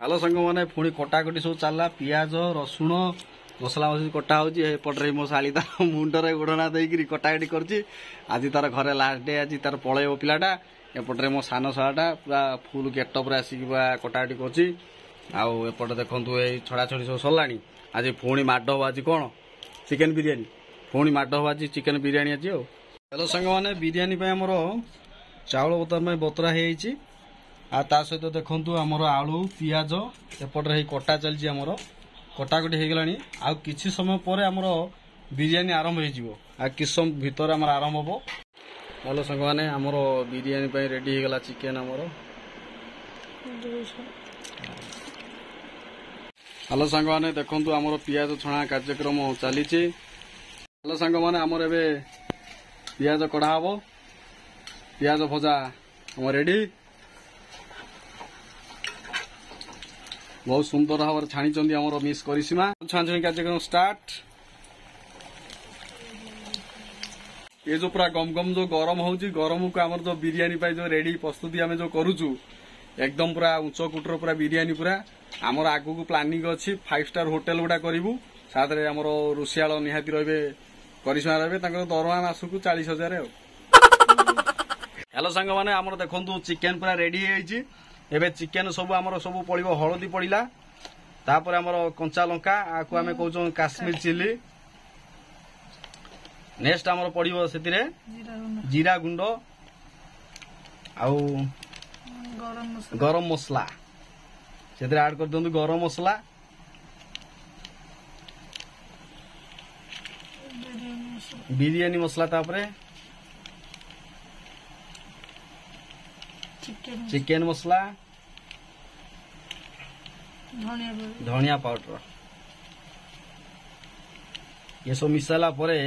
Hello सांग मैंने पुणी कटाकटी सब चलला पियाज रसुण मसला मसली कटा होपटे मो शाली तार मुंडरे गोड़ना देकर कटाकटी कर आज तार घरे लास्ट डे आज तार पलैब पिलाटा एपटे मो सान साटा पूरा फुल गेटअप आसिक कटाकटी करपटे देखु ये छड़ा छड़ी सब सरला आज पुणी माड हम आज कौन चिकेन बिरियानी पुणी माड हम आज चिकेन बिरियानी आज हेलो सांग मैंने बिरियानी आमर चाउल बर्तमान बतरा हो ता सहित देखु आमर आलू पियाज एपटे कटा चलती आमर कटाकटी हो गलानी आ किसी समय पर आमर बिरियानी आरंभ हो किस समय भितर आमर आरंभ हम हेलो सांग मैंने आमर बिरियानी रेडी हो गला चिकेन आमर हेलो सांग मैंने देखु आमर पियाज छणा कार्यक्रम चली हेलो सांग मैंने आमर एबे पियाज कढ़ा हम पियाज भजा आम रेडी बहुत सुंदर भाव छाणी आमर मिस करिसीमा छाणी कार्यक्रम स्टार्ट ये जो पूरा गम गम जो गरम हो गरम को आमर जो बिरियानी जो रेडी प्रस्तुति आम जो करूचु एकदम पूरा उच्च कुटर पूरा बिरियानी पूरा आमर आगु को प्लानिंग अच्छी 5 स्टार होटेल गुड़ा करूँ साथ आमर रोषियाल निहाती रे करिश्मा रे दरमा मासक 40,000 हेलो सांग मैंने आमर देखु चिकेन पूरा रेडी है एबे चिकेन सब आमर सब पड़ो हलदी पड़ा तापर आमर कंचा लंका आपको आम कौन काश्मीर चिली नेक्स्ट आमर पड़ो से जीरा गुंड आउ गरम मसला से ऐड कर दिखाँ गरम मसला बिरियानी मसला तापर चिकेन मसला धनिया पाउडर ये सब मिसाला परे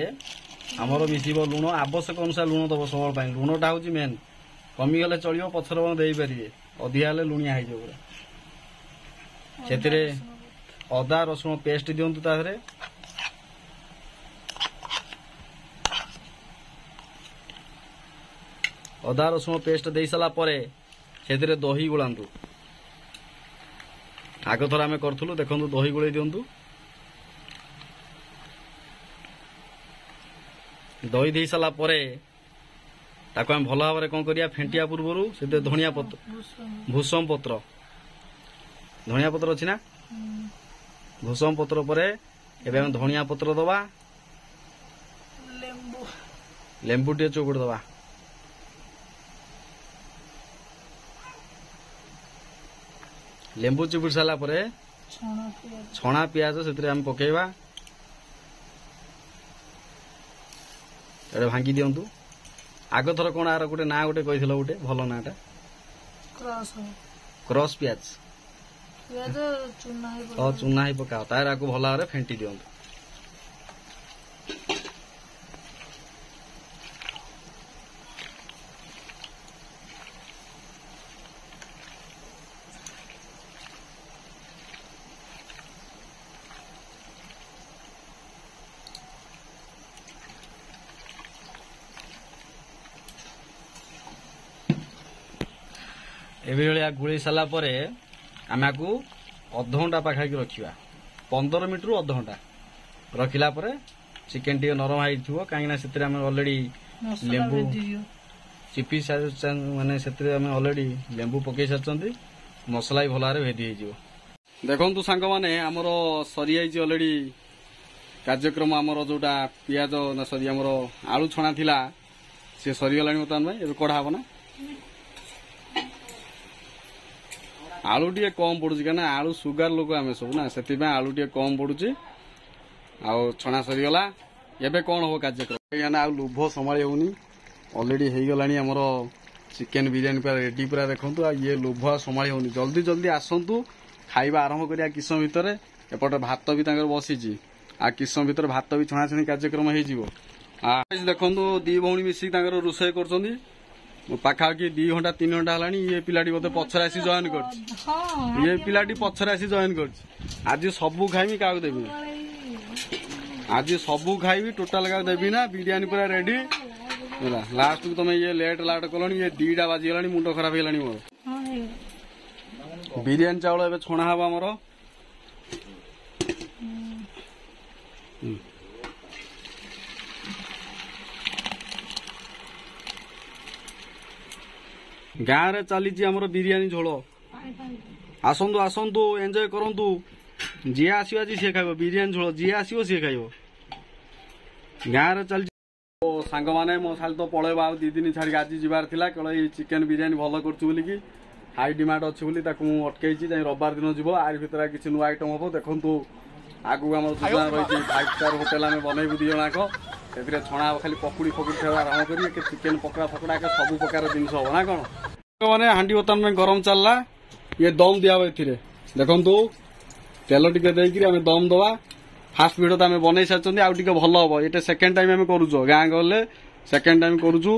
आमर मिसिबो लुण आवश्यक अनुसार लुण दब सब लुणटा हूँ मेन कमीगले चलो पथर दे पारे अधिका लुणिया हो से अदा रसुण पेस्ट दिंतु ताधरे अदा रसुण पेस्ट दे सारा से दही गोलांतु आग थर आम करूँ देखु दही गोले दिंतु दही दे सारा ताको आम भल भाव कौन करिया फेंटिया पूर्व से धनिया पत्र भूसम पत्र धनिया पत्र अच्छी ना भूसम पत्र पर एवं धनिया पत्र दबा लेंबू टे चोकुड़ दबा लेंबू चिपुड़ सारा छणा पियाज से पकेवा भांगी दिंतु आग थर कौन आर गोटे ना गोटे कही गोटे भल नाटा क्रॉस पियाज चूना ही पकाओ तार आपको भल भाव फेंटी दिंतु एभलिया गुड़े सारा आम आपको अध घंटा पाखापाखि रखा 15 मिनट रु अध घंटा रखला चिकेन टी नरम हो कहीं अलरेडी लेंबू चिपी माने अलरेडी लेंबू पकई सारी मसला भी भल भाव भेदी हो देखु सांग मैंने आमर सरी अलरेडी कार्यक्रम आमर जोटा पियाज ना सरी आमर आलू छणा थिला से सरीगला बर्तमान कढ़ा हम ना आलू टे कम पड़ुची क्या आलू सुगार लोक आम सब ना से आलू टे कम पड़ुची छणा सरीगला एबे कौन हम कार्यक्रम आ लोभ संभाली होनी अलरेडी हो गला आमर चिकेन बिरियानी पूरा रेडी पूरा देखु ये लोभ संभाली होनी जल्दी जल्दी आसतु खाइबा आरंभ करिया किस समय भितर एपटे भात भी बसी आ किस समय भितर भात भी छणाछणी कार्यक्रम हो देखु दी भौणी मिसिक रोषे कर पाखापाखि 2 घंटा 3 घंटा है ये पिलाटी बोधे पछर आसी जॉइन कर ये पिलाटी पछर आसी जॉइन कर आज सबू खाइबी क्या देवी आज सबू खाइबी टोटाल क्या देवी ना बिरियानी पूरा रेडी लास्ट को तुम ये लेट लाट कल ये 2टा बाजीगला मुंड खराब है मोर ବିରିୟାନୀ ଚାଉଳ ଏବେ ଛଣା ହବ ଆମର। ଗାଁରେ ଚାଲିଛି ଆମର ବିରିୟାନୀ ଝୋଳ। ଆସନ୍ତୁ ଆସନ୍ତୁ ଏନ୍ଜୟ କରନ୍ତୁ। ଯିଏ ଆସିବ ଆଜି ସିଏ ଖାଇବ ବିରିୟାନୀ ଝୋଳ, ଯିଏ ଆସିବ ସିଏ ଖାଇବ। ଗାଁରେ ଚାଲିଛି। ସାଙ୍ଗମାନେ ମୋ ଶାଳି ତ ପଳେଇବ ଆଉ 2 ଦିନ ଛାଡ଼ିକି। ଆଜି ଯିବାର ଥିଲା, କେବଳ ଏଇ ଚିକେନ ବିରିୟାନୀ ଭଲ କରୁଛୁ ବୋଲିକି, ହାଇ ଡିମାଣ୍ଡ ଅଛି ବୋଲି ତାକୁ ମୁଁ ଅଟକେଇଛି। ଯାଇ ରବିବାର ଦିନ ଯିବ। ଆରି ଭିତରେ କିଛି ନୂଆ ଆଇଟମ୍ ହବ। ଦେଖନ୍ତୁ ଆଗକୁ ଆମର ଯୋଜନା ରହିଛି 5 ଷ୍ଟାର ହୋଟେଲ ଆମେ ବନେଇବୁ 2 ଜଣ ଯାକ। ସେଥିରେ ଛଣା ହବ ଖାଲି ପକୁଡ଼ି ଫକୁଡ଼ି ଠାରୁ ଆରମ୍ଭ କରି ଚିକେନ ପକୋଡ଼ା ଫକୋଡ଼ା ସବୁ ପ୍ରକାର ଜିନିଷ ହବ ନା କଣ। ମାନେ ହାଣ୍ଡି ବର୍ତ୍ତମାନ ପାଇଁ ଗରମ ଚାଲିଲା। ଇଏ ଦମ ଦିଆହବ ଏଥିରେ। ଦେଖନ୍ତୁ ତେଲ ଟିକେ ଦେଇକିରି ଆମେ ଦମ ଦବା। ଫାଷ୍ଟ ଭିଡ଼ିଓ ତ ଆମେ ବନେଇ ସାରିଛନ୍ତି, ଆଉ ଟିକେ ଭଲ ହବ। ଏଇଟା ସେକେଣ୍ଡ ଟାଇମ୍ ଆମେ କରୁଛୁ। ଗାଁ ଗଲେ ସେକେଣ୍ଡ ଟାଇମ୍ କରୁଛୁ।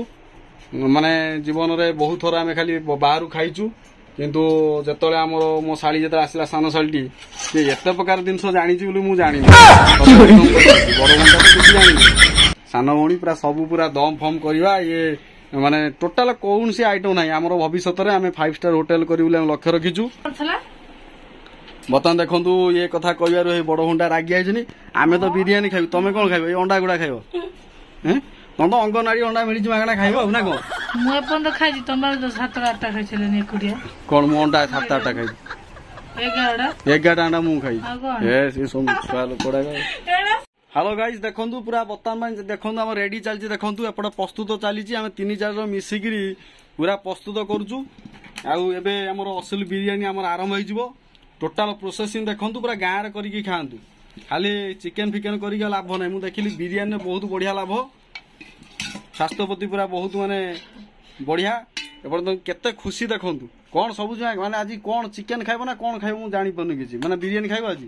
ମାନେ ଜୀବନରେ ବହୁତ ଥର ଆମେ ଖାଲି ବାହାରୁ ଖାଇଛୁ, କିନ୍ତୁ ଯେତେବେଳେ ଆମର ମୋ ଶାଳି ଯେତେବେଳେ ଆସିଲା ସାନ ଶାଳିଟି, ସେ ଏତେ ପ୍ରକାର ଜିନିଷ ଜାଣିଛି ବୋଲି ମୁଁ ଜାଣିନି। ବଡ ଭଉଣୀଟା ତ କିଛି ଜାଣିନି। ସାନ ଭଉଣୀ ପୁରା ସବୁ ପୁରା ଦମ ଫମ କରିବା। ଇଏ ମାନେ ଟୋଟାଲ କୌଣସି ଆଇଟମ୍ ନାହିଁ। ଆମର ଭବିଷ୍ୟତରେ ଆମେ 5 ଷ୍ଟାର ହୋଟେଲ କରିବୁ ବୋଲି ଆମେ ଲକ୍ଷ୍ୟ ରଖିଛୁ। ବର୍ତ୍ତମାନ ଦେଖନ୍ତୁ ଇଏ କଥା କହିବାରୁ ଏଇ ବଡ ଭଉଣୀଟା ରାଗି ଯାଇଛନ୍ତି। ଆମେ ତ ବିରିୟାନୀ ଖାଇବୁ, ତମେ କଣ ଖାଇବ? ଏଇ ଅଣ୍ଡା ଗୁଡା ଖାଇବ। ତମ ତ ଅଙ୍ଗନବାଡି ଅଣ୍ଡା ମିଳିଛି ମାଗଣା ଖାଇବ ଆଉ ନା କଣ? ମୁଁ ଏପର୍ଯ୍ୟନ୍ତ ଖାଇଛି, ତମର 7-8ଟା ଖାଇସାରିଲେନି ଏକୁଟିଆ। କଣ ମୁଁ ଅଣ୍ଡା 7-8ଟା ଖାଇଛି? 11ଟା ଅଣ୍ଡା ମୁଁ ଖାଇଛି। ସେ ସବୁ ଛୁଆ ଲୋକଗୁଡାକ। ହ୍ୟାଲୋ ଗାଇଜ, ଦେଖନ୍ତୁ ପୁରା ବର୍ତ୍ତମାନ ପାଇଁ ଦେଖନ୍ତୁ ଆମର ରେଡି ଚାଲିଛି। ଦେଖନ୍ତୁ ଏପଟେ ପ୍ରସ୍ତୁତ ଚାଲିଛି। ଆମେ 3-4 ଜଣ ମିଶିକିରି ପୁରା ପ୍ରସ୍ତୁତ କରୁଛୁ। ଆଉ ଏବେ ଆମର ଅସଲି ବିରିୟାନୀ ଆମର ଆରମ୍ଭ ହେଇଯିବ। ଟୋଟାଲ ପ୍ରୋସେସିଂ ଦେଖନ୍ତୁ, ପୁରା ଗାଁରେ କରିକି ଖାଆନ୍ତୁ। ଖାଲି ଚିକେନ ଫିକେନ କରିକି ଲାଭ ନାହିଁ। ମୁଁ ଦେଖିଲି ବିରିୟାନୀରେ ବହୁତ ବଢିଆ ଲାଭ, ସ୍ୱାସ୍ଥ୍ୟ ପ୍ରତି ପୁରା ବହୁତ ମାନେ ବଢିଆ। ଏପଟେ କେତେ ଖୁସି ଦେଖନ୍ତୁ। କଣ ସବୁ ମାନେ ଆଜି କଣ ଚିକେନ ଖାଇବ ନା କଣ ଖାଇବ ମୁଁ ଜାଣିପାରୁନି କିଛି। ମାନେ ବିରିୟାନୀ ଖାଇବ ଆଜି?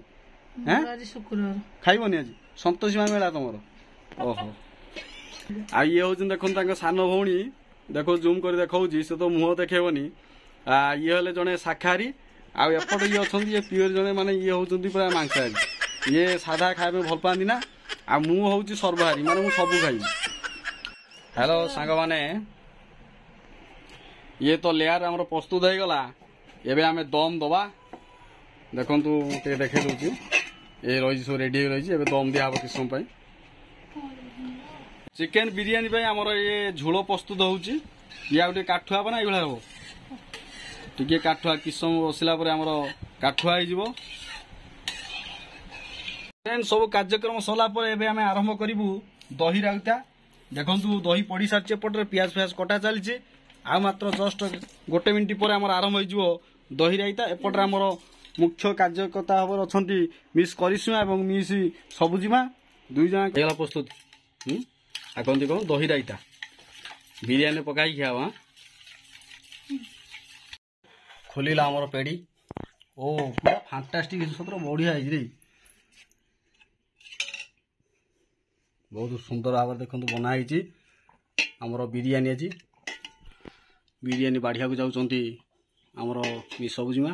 ଖାଇବନି ଆଜି? ସନ୍ତୋଷୀ ମା ମେଳା ତମର? ଓହୋ। ଆଉ ଇଏ ହଉଛନ୍ତି ଦେଖନ୍ତୁ ତାଙ୍କ ସାନ ଭଉଣୀ। ଦେଖ ଜୁମ୍ କରି ଦେଖାଉଛି, ସେ ତ ମୁହଁ ଦେଖେଇବନି। ଇଏ ହେଲେ ଜଣେ ଶାକାହାରୀ, ଆଉ ଏପଟେ ଇଏ ଅଛନ୍ତି ଇଏ ପିଓର ଜଣେ, ମାନେ ଇଏ ହଉଛନ୍ତି ପୁରା ମାଂସାହାରୀ। ଇଏ ସାଧା ଖାଇବା ପାଇଁ ଭଲ ପାଆନ୍ତି ନା, ଆଉ ମୁଁ ହଉଛି ସର୍ବାହାରୀ, ମାନେ ମୁଁ ସବୁ ଖାଇବି। ହ୍ୟାଲୋ ସାଙ୍ଗମାନେ, ଇଏ ତ ଲେୟାର ଆମର ପ୍ରସ୍ତୁତ ହେଇଗଲା। ଏବେ ଆମେ ଦମ ଦବା। ଦେଖନ୍ତୁ ଟିକେ ଦେଖେଇ ଦଉଛି। ଏ ରହିଛି ସବୁ ରେଡି ହେଇ ରହିଛି। ଏବେ ଦମ ଦିଆହବ କିଛି ସମୟ ପାଇଁ। ଚିକେନ ବିରିୟାନୀ ପାଇଁ ଆମର ଇଏ ଝୋଳ ପ୍ରସ୍ତୁତ ହଉଛି। ଇଏ ଆଉ ଟିକେ କାଠୁଆ ହବ ନା ଏଇଭଳିଆ ହବ? ଟିକେ କାଠୁଆ, କିଛି ସମୟ ବସିଲା ପରେ ଆମର କାଠୁଆ ହେଇଯିବ। ସବୁ କାର୍ଯ୍ୟକ୍ରମ ସରିଲା ପରେ ଏବେ ଆମେ ଆରମ୍ଭ କରିବୁ ଦହି ରାଇତା। ଦେଖନ୍ତୁ ଦହି ପଡି ସାରିଛି, ଏପଟରେ ପିଆଜ ଫିଆଜ କଟା ଚାଲିଛି। ଆଉ ମାତ୍ର ଜଷ୍ଟ 1 ମିନିଟ୍ ପରେ ଆମର ଆରମ୍ଭ ହେଇଯିବ ଦହି ରାଇତା। ଏପଟରେ ଆମର ମୁଖ୍ୟ କାର୍ଯ୍ୟକର୍ତ୍ତା ଭାବରେ ଅଛନ୍ତି ମିସ୍ କରିସ୍ମା ଏବଂ ମିସ୍ ସବୁଜିମା, 2 ଜଣ ହେଇଗଲା ପ୍ରସ୍ତୁତ। କହନ୍ତି କଣ ଦହି ରାଇତା ବିରିୟାନୀ ପକାଇ ଖିଆବ। ଖୋଲିଲା ଆମର ପେଡି। ଓ ପୁରା ଫାଣ୍ଟାଷ୍ଟିକ ଜିନିଷ, ବଢିଆ ହେଇଛି ରେ। ବହୁତ ସୁନ୍ଦର ଭାବରେ ଦେଖନ୍ତୁ ବନା ହେଇଛି ଆମର ବିରିୟାନୀ। ଆଜି ବିରିୟାନୀ ବାଢିବାକୁ ଯାଉଛନ୍ତି ଆମର ମିସ୍ ସବୁଜିମା।